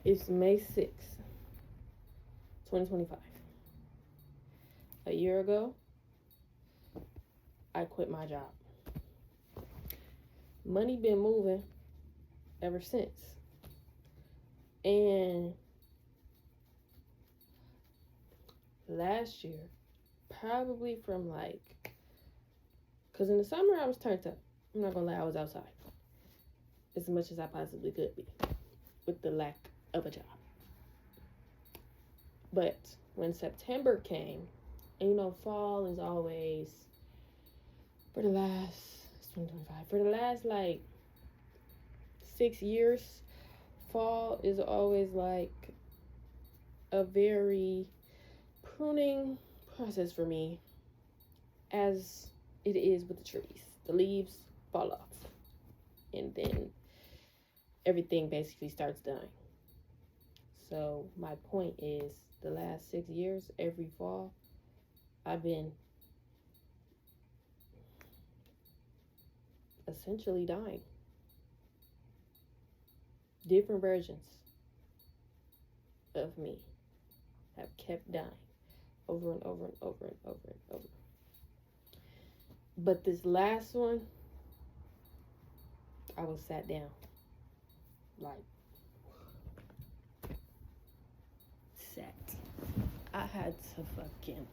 It's May 6th, 2025. A year ago, I quit my job. Money been moving ever since. And last year, probably from because in the summer I was turned up. I'm not gonna lie, I was outside as much as I possibly could be with the lack of a job. But when September came, and fall is always, for the last, it's 2025, for the last 6 years, fall is always a very pruning process for me, as it is with the trees. The leaves fall off, and then everything basically starts dying. So my point is, the last 6 years, every fall, I've been essentially dying. Different versions of me have kept dying over and over and over and over and over. But this last one, I was sat down. Sat. I had to fucking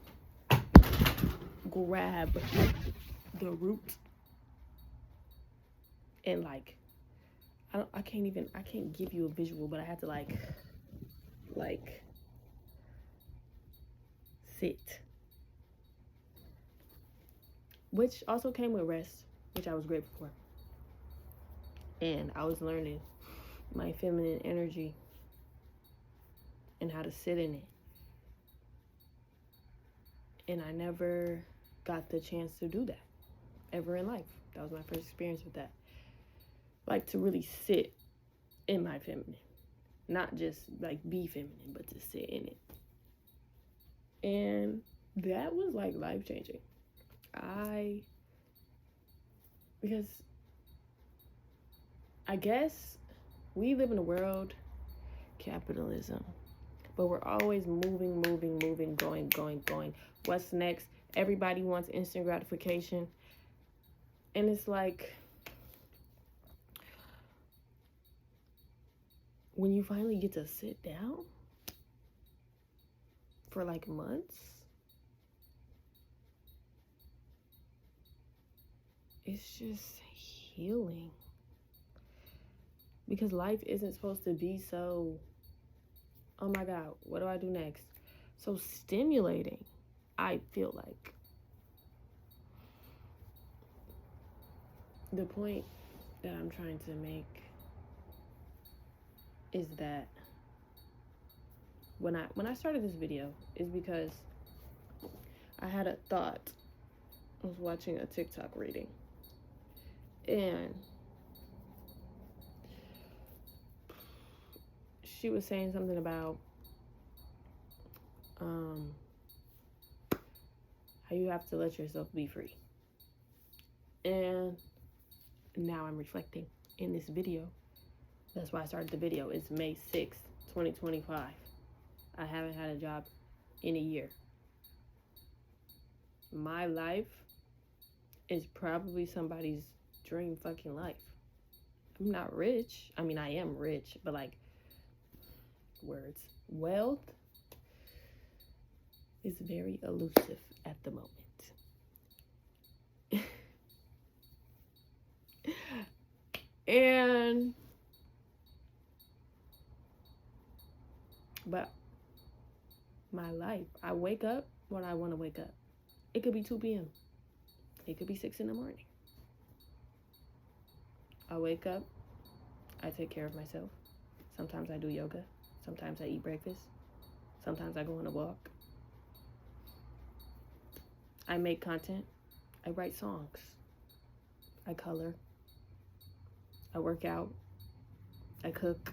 grab the root and I can't give you a visual, but I had to sit, which also came with rest, which I was grateful for. And I was learning my feminine energy and how to sit in it. And I never got the chance to do that ever in life. That was my first experience with that. To really sit in my feminine. Not just be feminine, but to sit in it. And that was life changing. Because I guess we live in a world, capitalism, but we're always moving, going. What's next? Everybody wants instant gratification. And it's when you finally get to sit down for months, it's just healing. Because life isn't supposed to be so, oh my God, what do I do next? So stimulating, I feel like. The point that I'm trying to make is that when I started this video is because I had a thought. I was watching a TikTok reading, and she was saying something about how you have to let yourself be free. And now I'm reflecting in this video. That's why I started the video. It's May 6th, 2025. I haven't had a job in a year. My life is probably somebody's dream fucking life. I'm not rich. I mean, I am rich, but words. Wealth is very elusive at the moment. But my life, I wake up when I want to wake up. It could be 2 p.m. It could be 6 in the morning. I wake up, I take care of myself. Sometimes I do yoga. Sometimes I eat breakfast. Sometimes I go on a walk. I make content. I write songs. I color. I work out. I cook.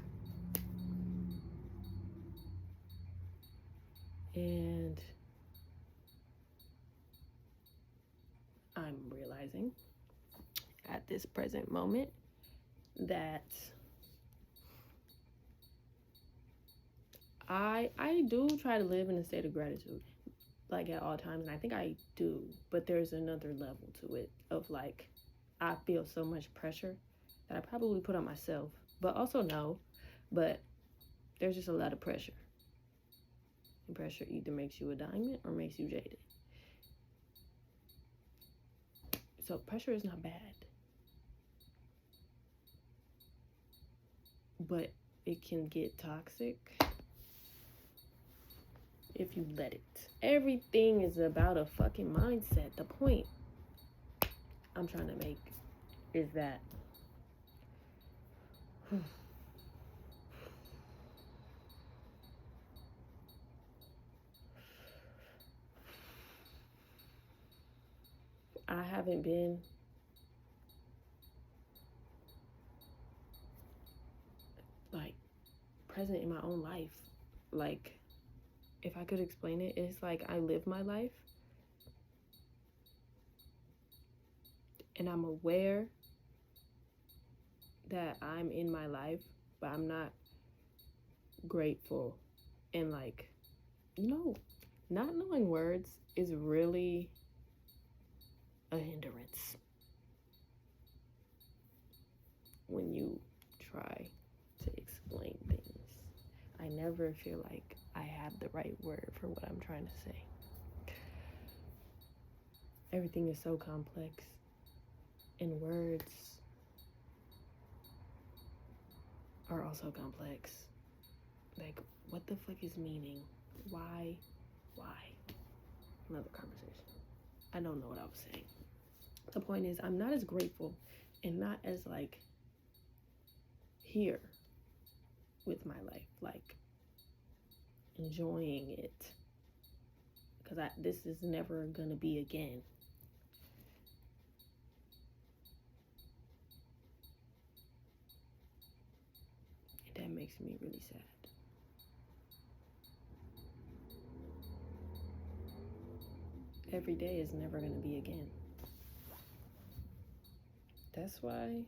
And I'm realizing at this present moment that I do try to live in a state of gratitude, like at all times, and I think I do, but there's another level to it of like, I feel so much pressure that I probably put on myself, but also no, but there's just a lot of pressure. And pressure either makes you a diamond or makes you jaded. So pressure is not bad, but it can get toxic if you let it. Everything is about a fucking mindset. The point I'm trying to make is that I haven't been like present in my own life. Like, if I could explain it, it's like I live my life and I'm aware that I'm in my life, but I'm not grateful. And like, not knowing words is really a hindrance when you try to explain things. I never feel like I have the right word for what I'm trying to say. Everything is so complex, and words are also complex. Like, what the fuck is meaning? Why? Another conversation. I don't know what I was saying. The point is, I'm not as grateful and not as like here with my life, like enjoying it, because this is never gonna be again. And that makes me really sad. Every day is never gonna be again. That's why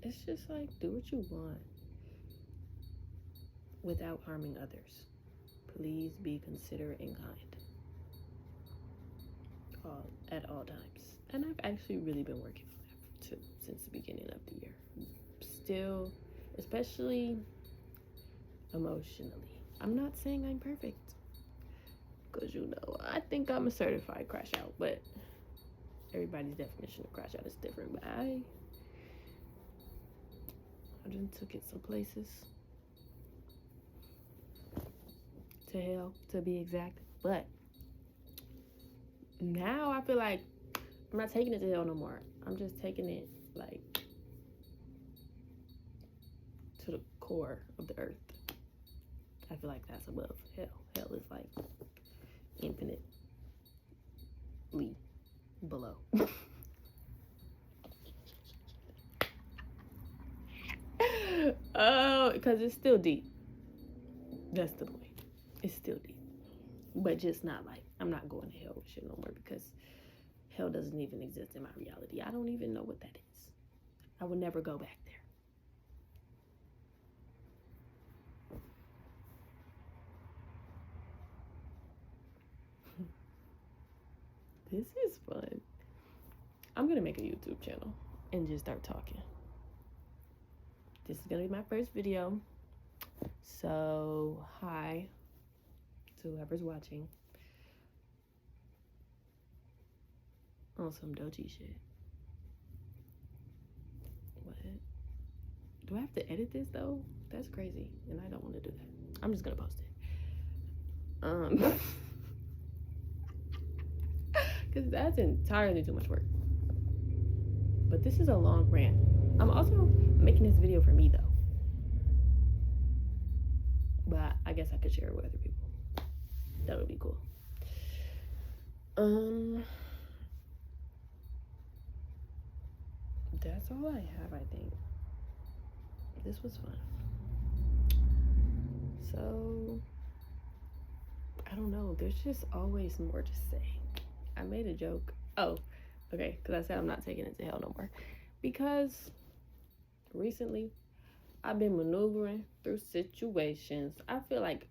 it's just like, do what you want without harming others. Please be considerate and kind at all times. And I've actually really been working on that too since the beginning of the year. Still, especially emotionally. I'm not saying I'm perfect, because I think I'm a certified crash out, but everybody's definition of crash out is different. But I just took it some places. To hell, to be exact. But now I feel like I'm not taking it to hell no more. I'm just taking it like to the core of the earth. I feel like that's above hell. Hell is like infinitely below. Oh, because it's still deep. That's the point. It's still deep. But just not like, I'm not going to hell with shit no more, because hell doesn't even exist in my reality. I don't even know what that is. I would never go back there. This is fun. I'm going to make a YouTube channel and just start talking. This is going to be my first video. So, hi to whoever's watching. On some doji shit. What? Do I have to edit this though? That's crazy, and I don't want to do that. I'm just gonna post it. Because that's entirely too much work. But this is a long rant. I'm also making this video for me though. But I guess I could share it with other people. That would be cool. That's all I have, I think. This was fun. So, I don't know. There's just always more to say. I made a joke. Oh, okay. Because I said I'm not taking it to hell no more. Because recently, I've been maneuvering through situations. I feel like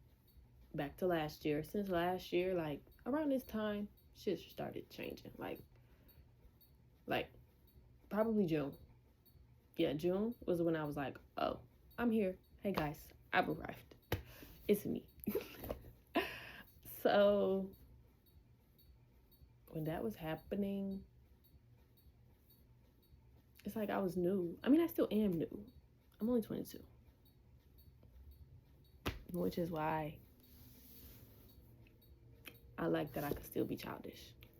back to last year. Since last year, like around this time, shit started changing. Like probably June. Yeah, June was when I was like, oh, I'm here. Hey guys, I've arrived. It's me. So when that was happening, it's like I was new. I mean, I still am new. I'm only 22. Which is why I like that I could still be childish.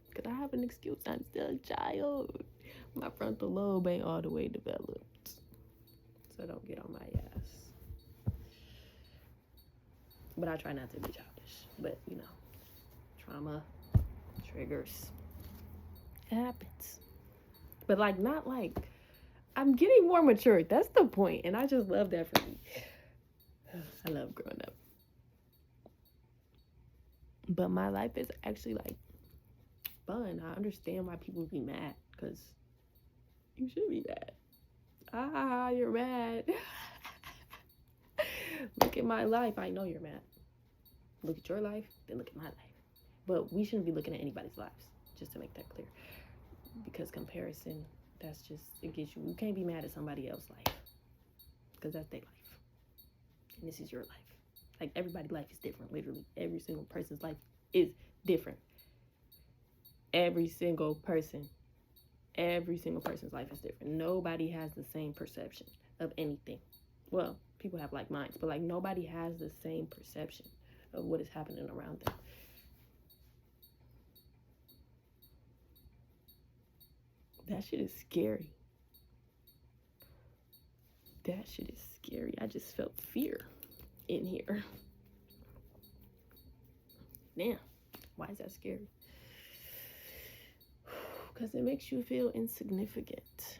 Because I have an excuse. I'm still a child. My frontal lobe ain't all the way developed. So don't get on my ass. But I try not to be childish. But, you know, trauma, triggers. It happens. But, like, not like... I'm getting more mature. That's the point. And I just love that for me. I love growing up. But my life is actually, like, fun. I understand why people be mad. Because you should be mad. Ah, you're mad. Look at my life. I know you're mad. Look at your life, then look at my life. But we shouldn't be looking at anybody's lives, just to make that clear. Because comparison, that's just, it gets you can't be mad at somebody else's life. Because that's their life. And this is your life. Like, everybody's life is different, literally. Every single person's life is different. Every single person's life is different. Nobody has the same perception of anything. Well, people have like minds, but like nobody has the same perception of what is happening around them. That shit is scary. That shit is scary. I just felt fear in here. Damn, why is that scary? Because it makes you feel insignificant.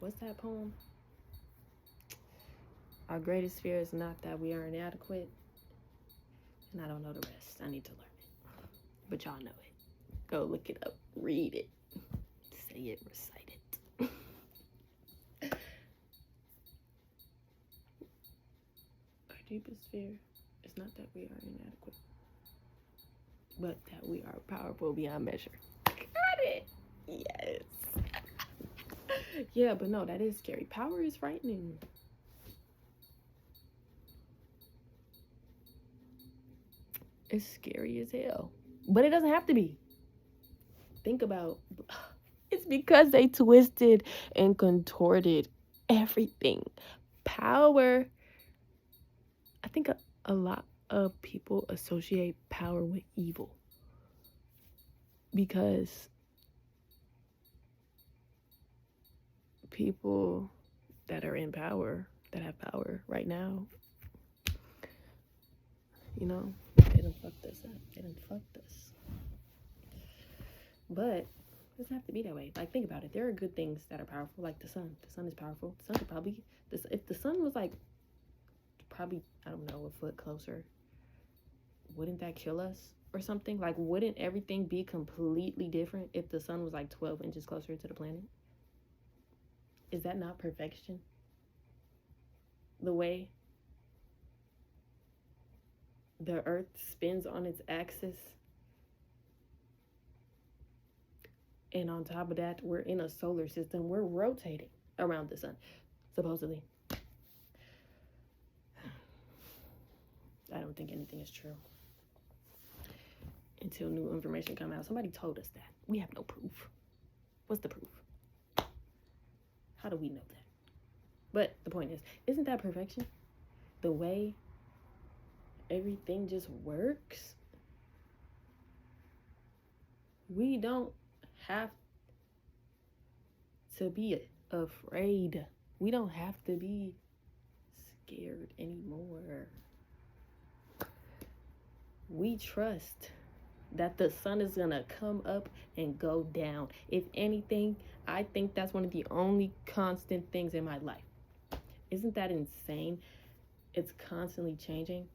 What's that poem? Our greatest fear is not that we are inadequate. And I don't know the rest. I need to learn it. But y'all know it. Go look it up. Read it. Say it. Recite it. Our deepest fear is not that we are inadequate, but that we are powerful beyond measure. Got it. Yes. Yeah, but no, that is scary. Power is frightening. It's scary as hell. But it doesn't have to be. Think about, it's because they twisted and contorted everything. Power, I think a lot of people associate power with evil. Because people that are in power, that have power right now, you know, they done fucked us up. They done fucked us. But it doesn't have to be that way. Like, think about it. There are good things that are powerful, like the sun. The sun is powerful. The sun could probably, if the sun was like, probably, I don't know, a foot closer, wouldn't that kill us or something? Like, wouldn't everything be completely different if the sun was like 12 inches closer to the planet? Is that not perfection? The way the earth spins on its axis, and on top of that, we're in a solar system. We're rotating around the sun, supposedly. I don't think anything is true until new information comes out. Somebody told us that. We have no proof. What's the proof? How do we know that? But the point is, isn't that perfection? The way everything just works? We don't have to be afraid. We don't have to be scared anymore. We trust that the sun is gonna come up and go down. If anything, I think that's one of the only constant things in my life. Isn't that insane? It's constantly changing.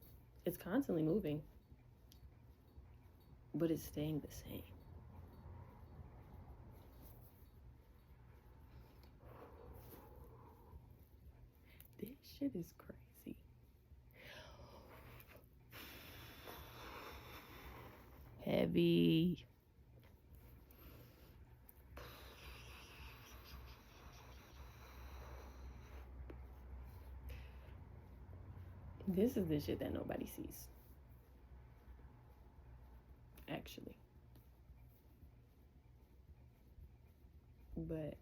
It's constantly moving. But it's staying the same. shit is crazy. Heavy. This is the shit that nobody sees. Actually. But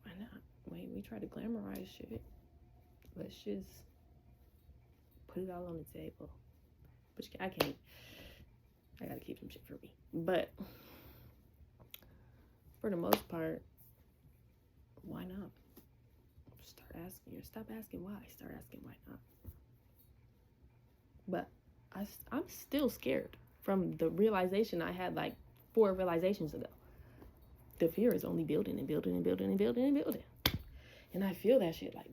why not? Wait, we try to glamorize shit. Let's just put it all on the table. But I can't. I gotta keep some shit for me. But for the most part, why not? Stop asking why. Start asking why not. But I'm still scared from the realization I had like 4 realizations ago. The fear is only building and building and building and building and building. And I feel that shit like,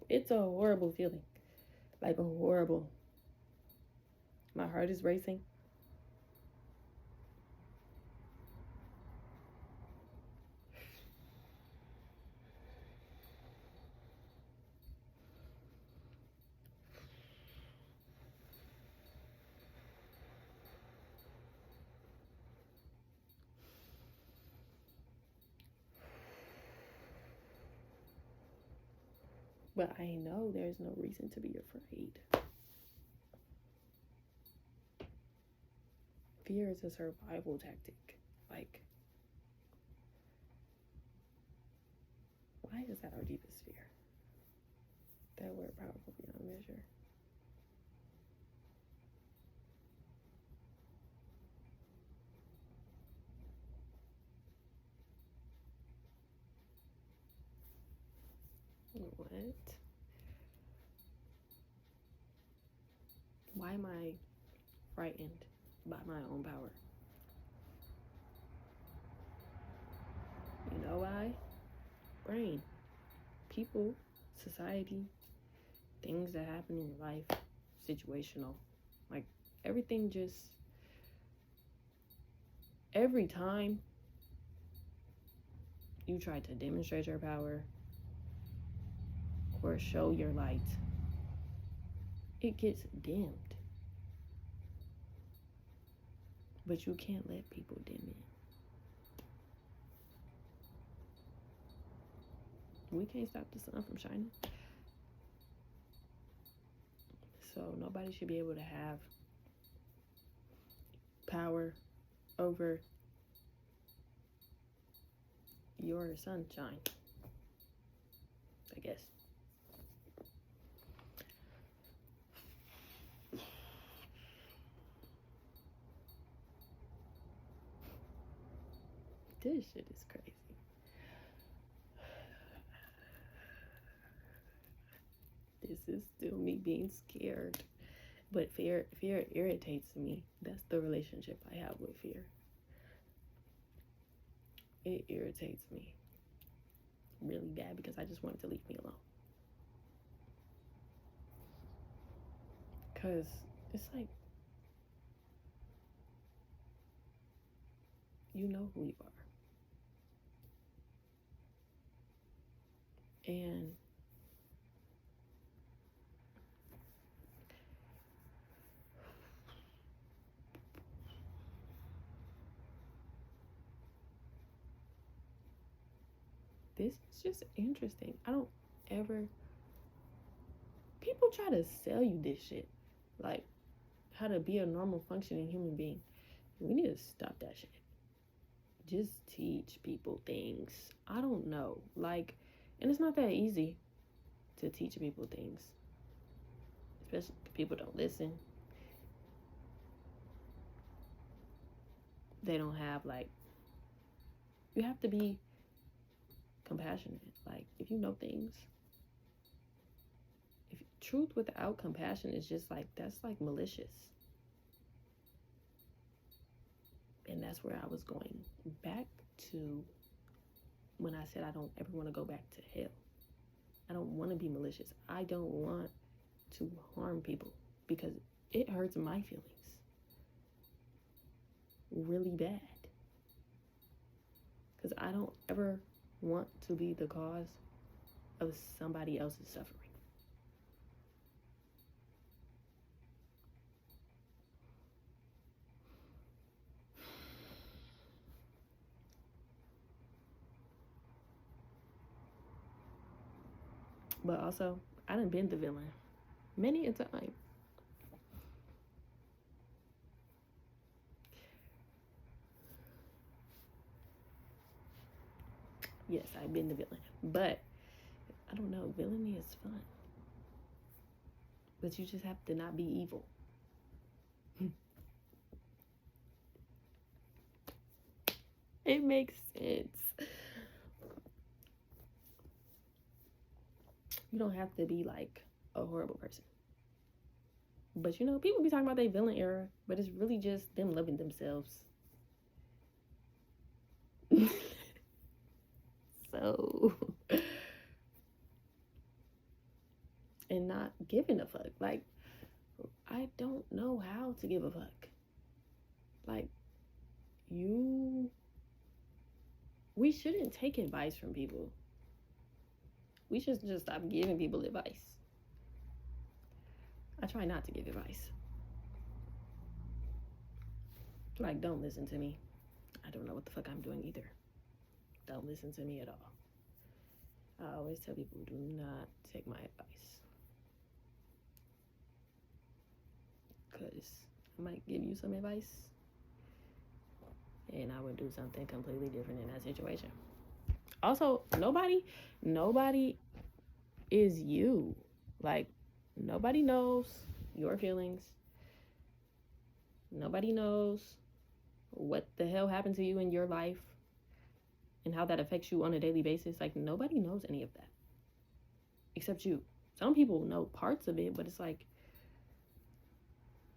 it's a horrible feeling. Like a horrible. My heart is racing. But I know there's no reason to be afraid. Fear is a survival tactic. Like, why is that our deepest fear? That we're powerful beyond measure. What? Why am I frightened by my own power? You know why? Brain. People, society, things that happen in your life, situational. Like, everything just, every time you try to demonstrate your power or show your light, it gets dimmed. But you can't let people dim it. We can't stop the sun from shining. So nobody should be able to have power over your sunshine, I guess. This shit is crazy. This is still me being scared. But fear irritates me. That's the relationship I have with fear. It irritates me really bad because I just want it to leave me alone. Because it's like, you know who you are. And this is just interesting. I don't ever, people try to sell you this shit. Like, how to be a normal functioning human being. We need to stop that shit. Just teach people things. I don't know. Like, and it's not that easy to teach people things. Especially if people don't listen. They don't have, like, you have to be compassionate. Like, if you know things, if truth without compassion is just like, that's like malicious. And that's where I was going back to when I said I don't ever want to go back to hell. I don't want to be malicious. I don't want to harm people because it hurts my feelings really bad. because I don't ever want to be the cause of somebody else's suffering. But also, I done been the villain many a time. Yes, I've been the villain. But, I don't know, villainy is fun. But you just have to not be evil. It makes sense. You don't have to be like a horrible person. But you know, people be talking about their villain era, but it's really just them loving themselves. So, and not giving a fuck. Like, I don't know how to give a fuck. Like, we shouldn't take advice from people. We should just stop giving people advice. I try not to give advice. Like, don't listen to me. I don't know what the fuck I'm doing either. Don't listen to me at all. I always tell people, do not take my advice. Because I might give you some advice, and I would do something completely different in that situation. Also, nobody is you. Like, nobody knows your feelings. Nobody knows what the hell happened to you in your life and how that affects you on a daily basis. Like, nobody knows any of that except you. Some people know parts of it, but it's like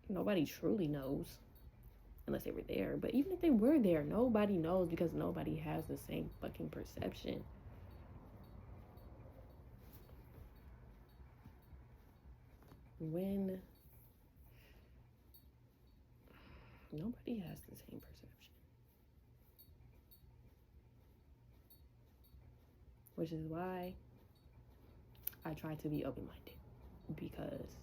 nobody truly knows unless they were there. But even if they were there, nobody knows because nobody has the same fucking perception. When nobody has the same perception. Which is why I try to be open-minded, because